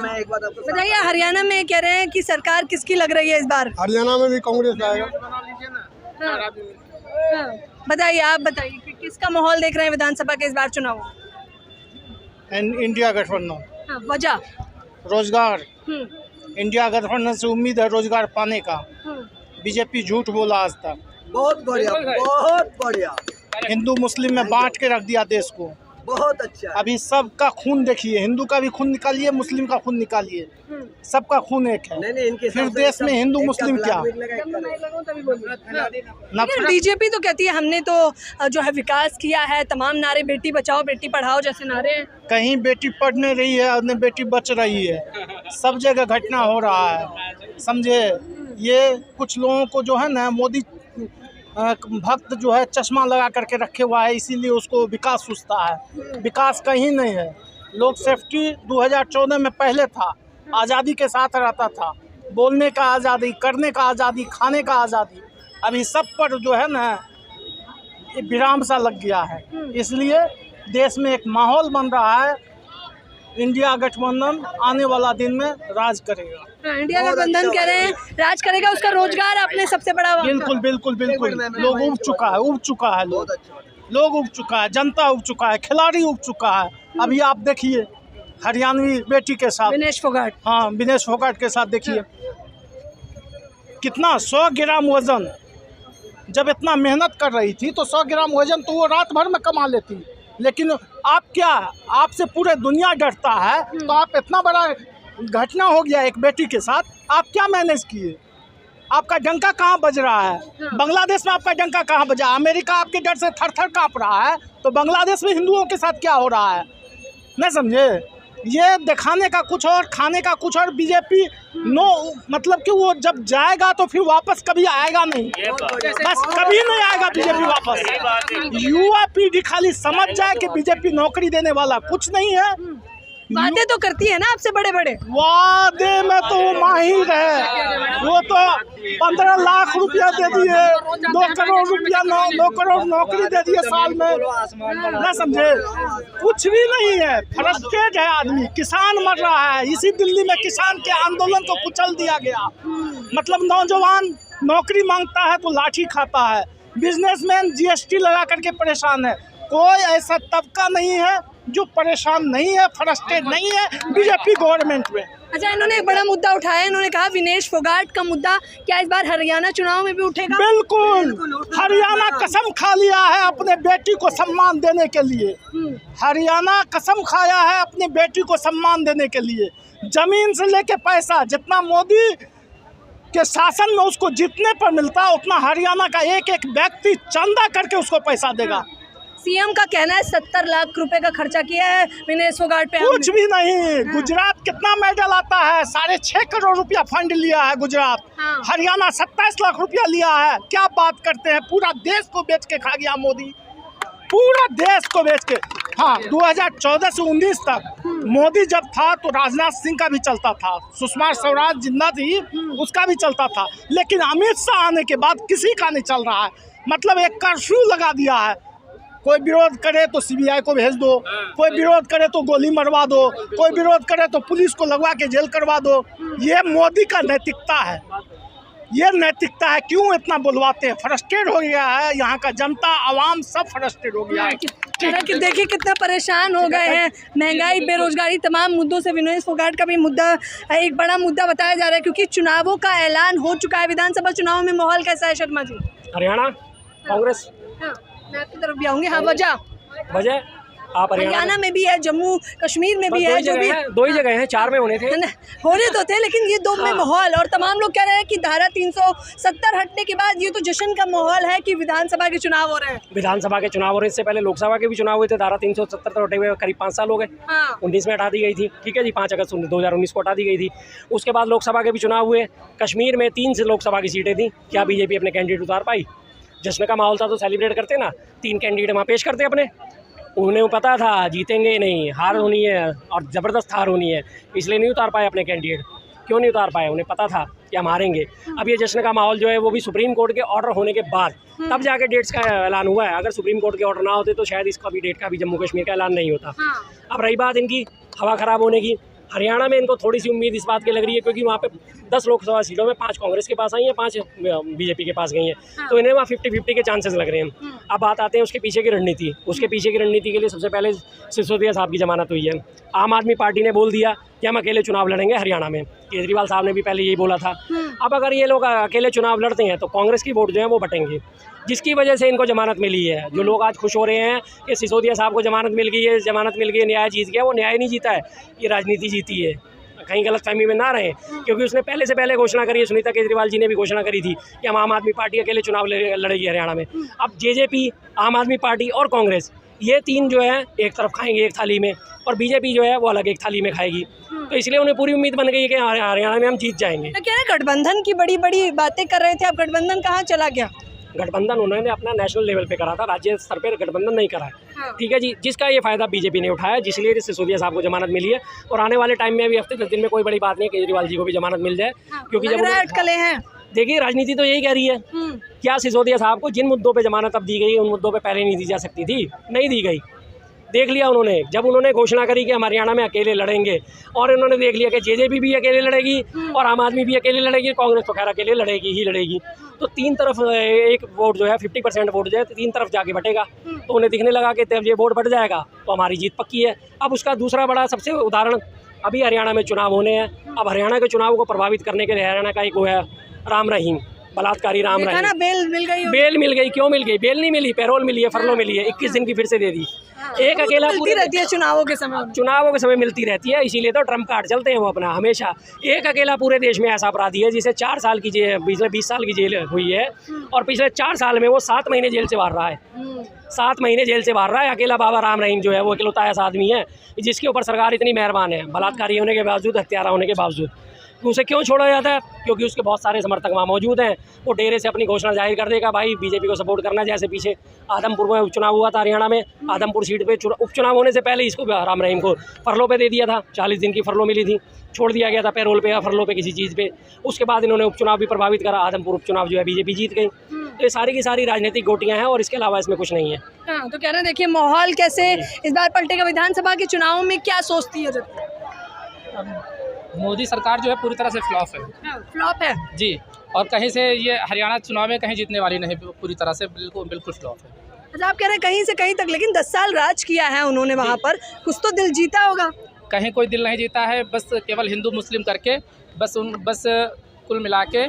मैं एक बात आपको बताइए, हरियाणा में कह रहे हैं कि सरकार किसकी लग रही है इस बार? हरियाणा में भी कांग्रेस आएगा। हाँ। बताइए, आप बताइए कि किसका माहौल देख रहे हैं विधानसभा के इस बार चुनाव? इंडिया गठबंधन। हाँ, वजह? रोजगार, इंडिया गठबंधन से उम्मीद है रोजगार पाने का। बीजेपी झूठ बोला आज तक। बहुत बढ़िया, बहुत बढ़िया, हिंदू मुस्लिम में बांट के रख दिया देश को। बहुत अच्छा। अभी सबका खून देखिए, हिंदू का भी खून निकालिए, मुस्लिम का खून निकालिए, सबका खून एक है। नहीं, इनके फिर देश में हिंदू मुस्लिम क्या? बीजेपी तो कहती है हमने तो जो है विकास किया है, तमाम नारे बेटी बचाओ बेटी पढ़ाओ जैसे नारे हैं। कहीं बेटी पढ़ नहीं रही है और न बेटी बच रही है, सब जगह घटना हो रहा है, समझे। ये कुछ लोगों को जो है ना मोदी भक्त जो है चश्मा लगा करके रखे हुआ है, इसीलिए उसको विकास सोचता है। विकास कहीं नहीं है। लोग सेफ्टी 2014 में पहले था, आज़ादी के साथ रहता था, बोलने का आज़ादी, करने का आज़ादी, खाने का आज़ादी। अभी सब पर जो है ना विराम सा लग गया है, इसलिए देश में एक माहौल बन रहा है। इंडिया गठबंधन आने वाला दिन में राज करेगा। इंडिया गठबंधन कह रहे हैं राज करेगा, उसका रोजगार अपने सबसे बड़ा। बिल्कुल बिल्कुल बिल्कुल, लोग उब चुका है, लोग उब चुका है, जनता उब चुका है, खिलाड़ी उब चुका है। अभी आप देखिए हरियाणवी बेटी के साथ विनेश फोगाट। हाँ, विनेश फोगाट के साथ देखिए कितना 100 ग्राम वजन, जब इतना मेहनत कर रही थी तो 100 ग्राम वजन तो वो रात भर में कमा लेती। लेकिन आप क्या, आपसे पूरे दुनिया डरता है, तो आप इतना बड़ा घटना हो गया एक बेटी के साथ, आप क्या मैनेज किए? आपका डंका कहाँ बज रहा है? बांग्लादेश में आपका डंका कहाँ बजा? अमेरिका आपके डर से थर थर काँप रहा है, तो बांग्लादेश में हिंदुओं के साथ क्या हो रहा है? नहीं समझे। ये दिखाने का कुछ और, खाने का कुछ और। बीजेपी नो मतलब कि वो जब जाएगा तो फिर वापस कभी आएगा नहीं, बस कभी नहीं आएगा बीजेपी वापस। युवा पीढ़ी खाली समझ जाए कि बीजेपी नौकरी देने वाला कुछ नहीं है। वादे तो करती है ना आपसे बड़े बड़े। वादे में तो माहिर है, वो तो 15 लाख रुपया दे दिए, 2 करोड़ रुपया 2 करोड़ नौकरी दे दिए साल में, ना समझे। कुछ भी नहीं है, फ्रस्ट्रेट है आदमी। किसान मर रहा है, इसी दिल्ली में किसान के आंदोलन को कुचल दिया गया। मतलब नौजवान नौकरी मांगता है तो लाठी खाता है, बिजनेसमैन जीएसटी लगा करके परेशान है। कोई ऐसा तबका नहीं है जो परेशान नहीं है, फ्रस्ट्रेट नहीं है बीजेपी गवर्नमेंट में। अच्छा, इन्होंने एक बड़ा मुद्दा उठाया, इन्होंने कहा विनेश फोगाट का मुद्दा क्या इस बार हरियाणा चुनाव में भी उठेगा? बिल्कुल, हरियाणा कसम खा लिया है अपने बेटी को सम्मान देने के लिए। हरियाणा कसम खाया है अपने बेटी को सम्मान देने के लिए। जमीन से लेके पैसा जितना मोदी के शासन में उसको जितने पर मिलता है, उतना हरियाणा का एक एक व्यक्ति चंदा करके उसको पैसा देगा। सीएम का कहना है 70 लाख रुपए का खर्चा किया है विनेश फोगाट पे। कुछ भी नहीं। गुजरात कितना मेडल आता है? 6.5 करोड़ रुपया फंड लिया है गुजरात। हरियाणा 27 लाख रुपया लिया है। क्या बात करते हैं, पूरा देश को बेच के खा गया मोदी, पूरा देश को बेच के। हाँ, 2014 से 19 तक मोदी जब था तो राजनाथ सिंह का भी चलता था, सुषमा स्वराज जिंदा थी उसका भी चलता था, लेकिन अमित शाह आने के बाद किसी का नहीं चल रहा है। मतलब एक कर्फ्यू लगा दिया है, कोई विरोध करे तो सीबीआई को भेज दो, कोई विरोध करे तो गोली मरवा दो, कोई विरोध करे तो पुलिस को लगवा के जेल करवा दो। ये मोदी का नैतिकता है, ये नैतिकता है। क्यों इतना बुलवाते हैं? फ्रस्ट्रेट हो गया है यहाँ का जनता, आवाम सब फ्रस्ट्रेट हो गया है। कि देखिए कितना परेशान हो गए हैं, महंगाई, बेरोजगारी, तमाम मुद्दों से विनेश फोगाट का भी मुद्दा एक बड़ा मुद्दा बताया जा रहा है, क्योंकि चुनावों का ऐलान हो चुका है। विधानसभा चुनाव में माहौल कैसा है शर्मा जी? हरियाणा कांग्रेस। मैं आपकी तरफ भी आऊँगी। हाँ, वजह आप हरियाणा में भी है, जम्मू कश्मीर में भी है, जो भी 2 ही जगह हैं, 4 में होने थे, होने तो थे, लेकिन ये 2 में माहौल। और तमाम लोग कह रहे हैं कि धारा 370 हटने के बाद ये तो जश्न का माहौल है कि विधानसभा के चुनाव हो रहे हैं। विधानसभा के चुनाव हो रहे, इससे पहले लोकसभा के भी चुनाव हुए थे। धारा 370 तो हटे हुए करीब 5 साल हो गए। 19 में हटा दी गई थी, ठीक है जी, 5 अगस्त 2019 को हटा दी गई थी। उसके बाद लोकसभा के भी चुनाव हुए। कश्मीर में 3 से लोकसभा की सीटें थी, क्या बीजेपी अपने कैंडिडेट उतार पाई? जश्न का माहौल था तो सेलिब्रेट करते ना, 3 कैंडिडेट वहाँ पेश करते अपने। उन्हें पता था जीतेंगे नहीं, हार होनी है और ज़बरदस्त हार होनी है, इसलिए नहीं उतार पाए अपने कैंडिडेट। क्यों नहीं उतार पाए? उन्हें पता था कि हम हारेंगे। अब ये जश्न का माहौल जो है वो भी सुप्रीम कोर्ट के ऑर्डर होने के बाद तब जाके डेट्स का ऐलान हुआ है। अगर सुप्रीम कोर्ट के ऑर्डर ना होते तो शायद इसका भी डेट का भी जम्मू कश्मीर का ऐलान नहीं होता। अब रही बात इनकी हवा ख़राब होने की, हरियाणा में इनको थोड़ी सी उम्मीद इस बात की लग रही है क्योंकि वहाँ पे 10 लोकसभा सीटों में 5 कांग्रेस के पास आई हैं, 5 बीजेपी के पास गई हैं, तो इन्हें वहाँ 50-50 के चांसेस लग रहे हैं। अब बात आते हैं उसके पीछे की रणनीति। उसके पीछे की रणनीति के लिए सबसे पहले सिसोदिया साहब की जमानत हुई है। आम आदमी पार्टी ने बोल दिया कि हम अकेले चुनाव लड़ेंगे हरियाणा में। केजरीवाल साहब ने भी पहले यही बोला था। अब अगर ये लोग अकेले चुनाव लड़ते हैं तो कांग्रेस की वोट जो है वो बटेंगे, जिसकी वजह से इनको जमानत मिली है। जो लोग आज खुश हो रहे हैं कि सिसोदिया साहब को जमानत मिल गई है, जमानत मिल गई है, न्याय जीत गया, वो न्याय नहीं जीता है, ये राजनीति जीती है। कहीं गलतफहमी में ना रहे, क्योंकि उसने पहले से पहले घोषणा करी है, सुनीता केजरीवाल जी ने भी घोषणा करी थी कि हम आम आदमी पार्टी अकेले चुनाव लड़ेगी हरियाणा में। अब जेजेपी, आम आदमी पार्टी और कांग्रेस, ये तीन जो है एक तरफ खाएंगे एक थाली में, और बीजेपी जो है वो अलग एक थाली में खाएगी। तो इसलिए उन्हें पूरी उम्मीद बन गई है कि हरियाणा में हम जीत जाएंगे। तो कह रहे गठबंधन की बड़ी बड़ी बातें कर रहे थे, अब गठबंधन कहाँ चला गया? गठबंधन उन्होंने अपना नेशनल लेवल पे करा था, राज्य स्तर पर गठबंधन नहीं करा है। ठीक है जी, जिसका ये फायदा बीजेपी ने उठाया, जिसलिए सिसोदिया साहब को जमानत मिली है। और आने वाले टाइम में भी हफ्ते 10 दिन में कोई बड़ी बात नहीं है, केजरीवाल जी को भी जमानत मिल जाए, क्योंकि जब अटकलें हैं। देखिए राजनीति तो यही कह रही है, क्या सिसोदिया साहब को जिन मुद्दों पे जमानत अब दी गई उन मुद्दों पे पहले नहीं दी जा सकती थी? नहीं दी गई। देख लिया उन्होंने, जब उन्होंने घोषणा करी कि हम हरियाणा में अकेले लड़ेंगे, और उन्होंने देख लिया कि जेजेपी भी अकेले लड़ेगी और आम आदमी भी अकेले लड़ेगी, कांग्रेस तो खैर अकेले लड़ेगी ही लड़ेगी। तो तीन तरफ एक वोट जो है 50% वोट जो है तीन तरफ जाके बटेगा। तो उन्हें दिखने लगा कि जब ये वोट बढ़ जाएगा तो हमारी जीत पक्की है। अब उसका दूसरा बड़ा सबसे उदाहरण, अभी हरियाणा में चुनाव होने हैं। अब हरियाणा के चुनाव को प्रभावित करने के लिए हरियाणा का एक वो है राम रहीम, बलात्कारी राम रहीम। बेल मिल गई, बेल मिल गई। क्यों मिल गई? बेल नहीं मिली, पैरोल मिली है, फरलो मिली है, 21 दिन की फिर से दे दी। एक अकेला मिलती रहती है चुनावों के समय मिलती रहती है, इसीलिए तो ट्रम्प कार्ड चलते हैं वो अपना हमेशा। एक अकेला पूरे देश में ऐसा अपराधी है जिसे 4 साल की जेल, पिछले 20 साल की जेल हुई है, और पिछले 4 साल में वो 7 महीने जेल से बाहर रहा है। 7 महीने जेल से बाहर रहा है अकेला बाबा राम रहीम जो है, वो इकलौता ऐसा आदमी है जिसके ऊपर सरकार इतनी मेहरबान है, बलात्कारी होने के बावजूद, हत्यारा होने के बावजूद। उसे क्यों छोड़ा जाता है? क्योंकि उसके बहुत सारे समर्थक वहाँ मौजूद हैं। वो डेरे से अपनी घोषणा जाहिर कर देगा, भाई बीजेपी को सपोर्ट करना। जैसे पीछे आदमपुर में उपचुनाव हुआ था हरियाणा में, आदमपुर सीट पे उपचुनाव होने से पहले इसको राम रहीम को फरलो पे दे दिया था, 40 दिन की फरलो मिली थी, छोड़ दिया गया था पैरोल पे या फरलो पे किसी चीज़ पे। उसके बाद इन्होंने उपचुनाव भी प्रभावित करा, आदमपुर उपचुनाव जो है बीजेपी जीत गई। तो ये सारी की सारी राजनीतिक गोटियाँ हैं और इसके अलावा इसमें कुछ नहीं है। हाँ, तो कह रहे हैं देखिए माहौल कैसे इस बार पलटेगा विधानसभा के चुनाव में, क्या सोचती है? मोदी सरकार जो है पूरी तरह से फ्लॉप है। फ्लॉप है जी, और कहीं से ये हरियाणा चुनाव में कहीं जीतने वाली नहीं, पूरी तरह से बिल्कुल फ्लॉप है। अच्छा, आप कह रहे हैं कहीं से कहीं तक, लेकिन 10 साल राज किया है उन्होंने वहाँ पर, कुछ तो दिल जीता होगा। कहीं कोई दिल नहीं जीता है, बस केवल हिंदू मुस्लिम करके बस कुल मिला के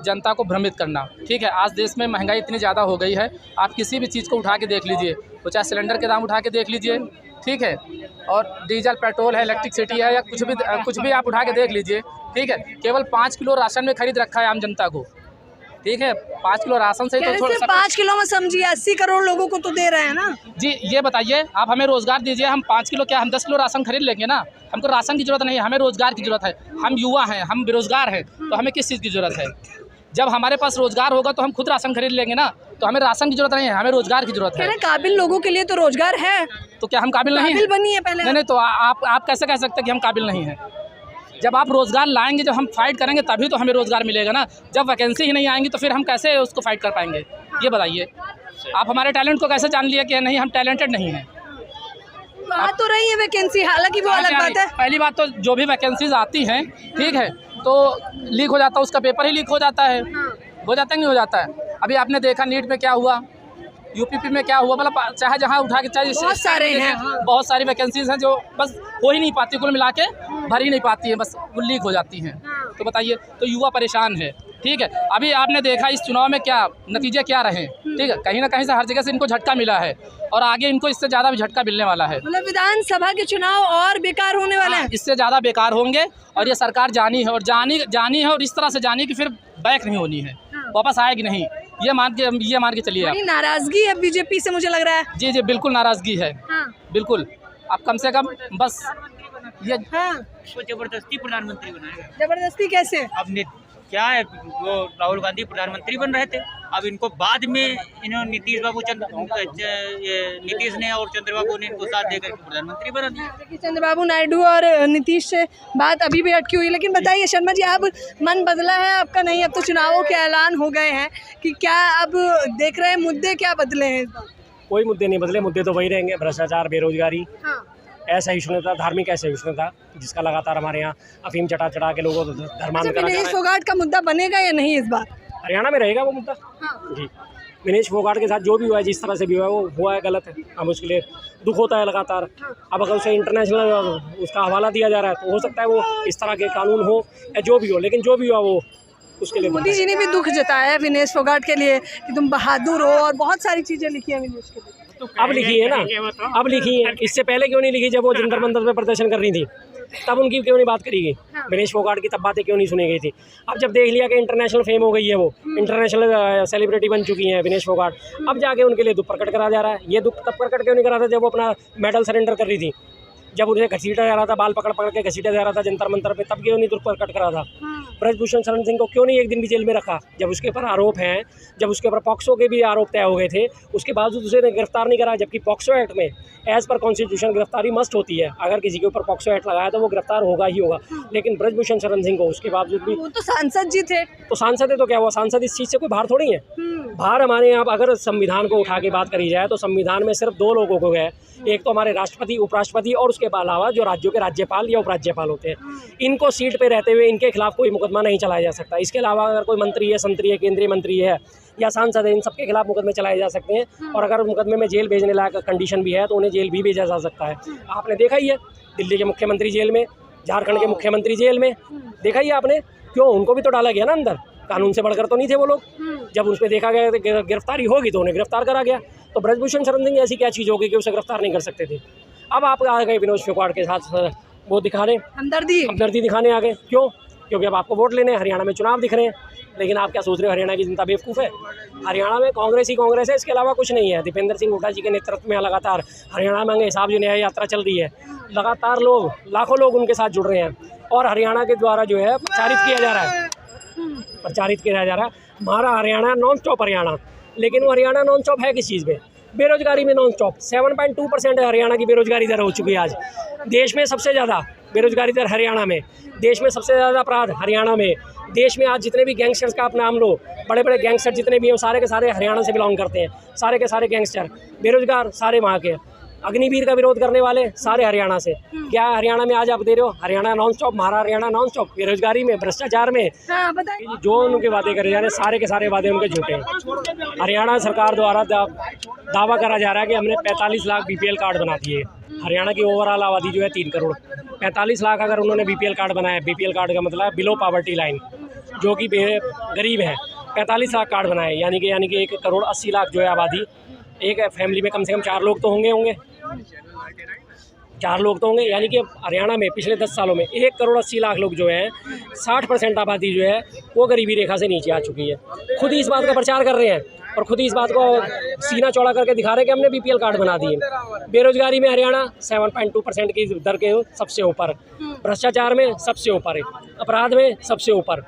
जनता को भ्रमित करना। ठीक है, आज देश में महंगाई इतनी ज़्यादा हो गई है, आप किसी भी चीज़ को उठा के देख लीजिए, वो चाहे सिलेंडर के दाम उठा के देख लीजिए, ठीक है, और डीजल पेट्रोल है, इलेक्ट्रिसिटी है, या कुछ भी आप उठा के देख लीजिए। ठीक है, केवल 5 किलो राशन में खरीद रखा है आम जनता को। ठीक है, 5 किलो राशन से तो 5 किलो में समझिए 80 करोड़ लोगों को तो दे रहे हैं ना जी। ये बताइए, आप हमें रोजगार दीजिए, हम 5 किलो क्या, हम 10 किलो राशन खरीद लेंगे ना। हमको राशन की जरूरत नहीं है, हमें रोजगार की जरूरत है। हम युवा हैं, हम बेरोजगार हैं, तो हमें किस चीज़ की जरूरत है? जब हमारे पास रोजगार होगा तो हम खुद राशन खरीद लेंगे ना। तो हमें राशन की जरूरत नहीं है, हमें रोजगार की जरूरत है। काबिल लोगों के लिए तो रोजगार है, तो क्या हम काबिल नहीं हैं? बनी है पहले। नहीं, तो आप कैसे कह सकते हैं कि हम काबिल नहीं हैं? जब आप रोजगार लाएंगे, जब हम फाइट करेंगे तभी तो हमें रोजगार मिलेगा ना। जब वैकेंसी ही नहीं आएंगी तो फिर हम कैसे उसको फाइट कर पाएंगे? ये बताइए, आप हमारे टैलेंट को कैसे जान लिया कि नहीं हम टैलेंटेड नहीं हैं? आ तो रही है वैकेंसी, हालांकि वो अलग बात है। पहली बात तो जो भी वैकेंसीज आती हैं, ठीक है, तो लीक हो जाता है, उसका पेपर ही लीक हो जाता है। हो जाता है नहीं हो जाता है? अभी आपने देखा नीट में क्या हुआ, यूपीपी में क्या हुआ, मतलब चाहे जहाँ उठा के, चाहे बहुत सारे हैं, बहुत सारी वैकेंसीज हैं जो बस हो ही नहीं पाती, कुल मिला के भर ही नहीं पाती है, बस वो लीक हो जाती हैं। तो बताइए, तो युवा परेशान है। ठीक है, अभी आपने देखा इस चुनाव में क्या नतीजे क्या रहे। ठीक है, कहीं ना कहीं से हर जगह से इनको झटका मिला है, और आगे इनको इससे ज़्यादा भी झटका मिलने वाला है। मतलब विधानसभा के चुनाव और बेकार होने वाले हैं, इससे ज़्यादा बेकार होंगे। और ये सरकार जानी है, और जानी है, और इस तरह से जानी कि फिर बैक नहीं होनी है, वापस आएगी नहीं। ये मान के चलिए। आप नाराजगी है बीजेपी से, मुझे लग रहा है। जी, बिल्कुल नाराजगी है। बिल्कुल, आप कम से कम बस ये जबरदस्ती प्रधानमंत्री बनाएगा। जबरदस्ती कैसे? अब क्या है, वो राहुल गांधी प्रधानमंत्री बन रहे थे, अब इनको बाद में इन्होंने नीतीश ने और चंद्रबाबू ने इनको साथ देकर प्रधानमंत्री बना दिया। चंद्रबाबू नायडू और नीतीश से बात अभी भी अटकी हुई। लेकिन बताइए शर्मा जी, अब मन बदला है आपका? नहीं, अब तो चुनावों के ऐलान हो गए हैं कि क्या अब देख रहे हैं मुद्दे क्या बदले हैं? कोई मुद्दे नहीं बदले, मुद्दे तो वही रहेंगे, भ्रष्टाचार, बेरोजगारी, असहिष्णुता था, धार्मिक असहिष्णुता था, जिसका लगातार हमारे यहाँ अफीम चटा चटा के लोगों को धर्मांतरण करा जा विनेश रहा है। फोगाट का मुद्दा बनेगा या नहीं इस बार? हरियाणा में रहेगा वो मुद्दा। जी, विनेश फोगाट के साथ जो भी हुआ है, जिस तरह से भी हुआ है, वो हुआ है गलत है। हम उसके लिए दुख होता है लगातार। अब अगर उसे इंटरनेशनल उसका हवाला दिया जा रहा है तो हो सकता है वो इस तरह के कानून हो या जो भी हो, लेकिन जो भी हुआ वो उसके लिए। मोदी जी ने भी दुख जताया है विनेश फोगाट के लिए कि तुम बहादुर हो, और बहुत सारी चीज़ें लिखी है विनेश के लिए। अब लिखी है ना, अब लिखी है। इससे पहले क्यों नहीं लिखी? जब वो जंतर मंतर पे प्रदर्शन कर रही थी तब उनकी क्यों नहीं बात करी गई? विनेश फोगाट की तब बातें क्यों नहीं सुनी गई थी? अब जब देख लिया कि इंटरनेशनल फेम हो गई है, वो इंटरनेशनल सेलिब्रिटी बन चुकी हैं विनेश फोगाट, अब जाके उनके लिए दुख प्रकट करा जा रहा है। ये दुख तब प्रकट क्यों नहीं करा था जब वो अपना मेडल सरेंडर कर रही थी, जब उन्हें घसीटा जा रहा था, बाल पकड़ पकड़ के घसीटा जा रहा था जंतर मंतर पे, तब क्यों नहीं दुख प्रकट करा था? ब्रजभूषण शरण सिंह को क्यों नहीं एक दिन भी जेल में रखा? जब उसके ऊपर आरोप हैं, जब उसके ऊपर पॉक्सो के भी आरोप तय हो गए थे, उसके बावजूद उसे गिरफ्तार नहीं करा, जबकि पॉक्सो एक्ट में एज पर कॉन्स्टिट्यूशन गिरफ्तारी मस्ट होती है। अगर किसी के ऊपर पॉक्सो एक्ट लगाया तो वो गिरफ्तार होगा ही होगा, लेकिन ब्रजभूषण शरण सिंह को उसके बावजूद भी। वो तो सांसद जी थे। तो सांसद है तो क्या हुआ? सांसद इस चीज़ से कोई बाहर थोड़ी है। बाहर हमारे यहाँ अगर संविधान को उठा के बात करी जाए तो संविधान में सिर्फ 2 लोगों को गए, एक तो हमारे राष्ट्रपति, उपराष्ट्रपति, और उसके अलावा जो राज्यों के राज्यपाल या उपराज्यपाल होते हैं। इनको सीट पे रहते हुए इनके खिलाफ कोई मुकदमा नहीं चलाया जा सकता। इसके अलावा अगर कोई मंत्री है, संतरी है, केंद्रीय मंत्री है या सांसद है, इन सबके खिलाफ मुकदमे चलाए जा सकते हैं, और अगर मुकदमे में जेल भेजने लायक कंडीशन भी है तो उन्हें जेल भी भेजा जा सकता है। आपने देखा ही है, दिल्ली के मुख्यमंत्री जेल में, झारखंड के मुख्यमंत्री जेल में, देखा ही आपने। क्यों? उनको भी तो डाला गया ना अंदर, कानून से बढ़कर तो नहीं थे वो लोग। जब उस पर देखा गया कि गिरफ्तारी होगी तो उन्हें गिरफ्तार करा गया। तो ब्रजभूषण शरण सिंह ऐसी क्या चीज़ होगी कि उसे गिरफ्तार नहीं कर सकते थे? अब आप आ गए विनेश फोगाट के साथ वो दिखाने, हमदर्दी दिखाने आ गए। क्यों? क्योंकि अब आपको वोट लेने, हरियाणा में चुनाव दिख रहे हैं। लेकिन आप क्या सोच रहे हो? हरियाणा की जनता बेवकूफ़ है? हरियाणा में कांग्रेस ही कांग्रेस है, इसके अलावा कुछ नहीं है। दीपेंद्र सिंह हुड्डा जी के नेतृत्व में लगातार हरियाणा में हिसाब जो न्याय यात्रा चल रही है, लगातार लोग, लाखों लोग उनके साथ जुड़ रहे हैं, और हरियाणा के द्वारा जो है प्रचारित किया जा रहा है हमारा हरियाणा नॉन स्टॉप हरियाणा। लेकिन वो हरियाणा नॉन स्टॉप है किस चीज़ में? बेरोजगारी में नॉन स्टॉप। 7.2% है हरियाणा की बेरोजगारी दर हो चुकी है आज। देश में सबसे ज़्यादा बेरोजगारी दर हरियाणा में, देश में सबसे ज़्यादा अपराध हरियाणा में, देश में आज जितने भी गैंगस्टर्स का आप नाम लो, बड़े बड़े गैंगस्टर जितने भी हैं, सारे के सारे हरियाणा से बिलोंग करते हैं। सारे के सारे गैंगस्टर बेरोजगार सारे वहाँ के। अग्निवीर का विरोध करने वाले सारे हरियाणा से। क्या हरियाणा में आज आप दे रहे हो? हरियाणा नॉन स्टॉप, हमारा हरियाणा नॉन स्टॉप, बेरोजगारी में, भ्रष्टाचार में। जो उनके वादे करे जा रहे हैं, सारे के सारे वादे उनके झूठे हैं। हरियाणा सरकार द्वारा दावा करा जा रहा है कि हमने 45 लाख BPL कार्ड बना दिए। हरियाणा की ओवरऑल आबादी जो है 3 करोड़। 45 लाख अगर उन्होंने BPL कार्ड बनाया, BPL कार्ड का मतलब बिलो पॉवर्टी लाइन, जो कि गरीब है, 45 लाख कार्ड बनाए, यानी कि 1 करोड़ 80 लाख जो है आबादी। एक फैमिली में कम से कम 4 लोग तो होंगे 4 लोग तो होंगे, यानी कि हरियाणा में पिछले 10 सालों में 1 करोड़ 80 लाख लोग जो हैं, 60% आबादी जो है वो गरीबी रेखा से नीचे आ चुकी है। खुद ही इस बात का प्रचार कर रहे हैं और खुद ही इस बात को सीना चौड़ा करके दिखा रहे हैं कि हमने BPL कार्ड बना दिए। बेरोजगारी में हरियाणा 7.2% की दर के सबसे ऊपर, भ्रष्टाचार में सबसे ऊपर, अपराध में सबसे ऊपर।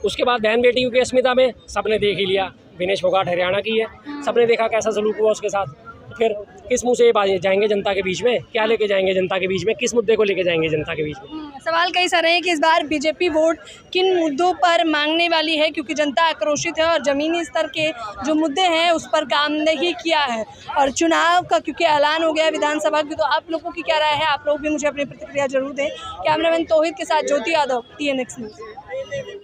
उसके बाद बहन बेटियों की अस्मिता में सबने देख ही लिया, विनेश फोगाट हरियाणा की है, सबने देखा कैसा सलूक हुआ उसके साथ। फिर किस मुँह से ये जाएंगे जनता के बीच में? क्या लेके जाएंगे जनता के बीच में? किस मुद्दे को लेके जाएंगे जनता के बीच में? सवाल कई सारे हैं कि इस बार बीजेपी वोट किन मुद्दों पर मांगने वाली है, क्योंकि जनता आक्रोशित है और ज़मीनी स्तर के जो मुद्दे हैं उस पर काम नहीं किया है। और चुनाव का क्योंकि ऐलान हो गया विधानसभा की, तो आप लोगों की क्या राय है? आप लोग भी मुझे अपनी प्रतिक्रिया जरूर दें। कैमरामैन तौहीद के साथ ज्योति यादव, TNX न्यूज़।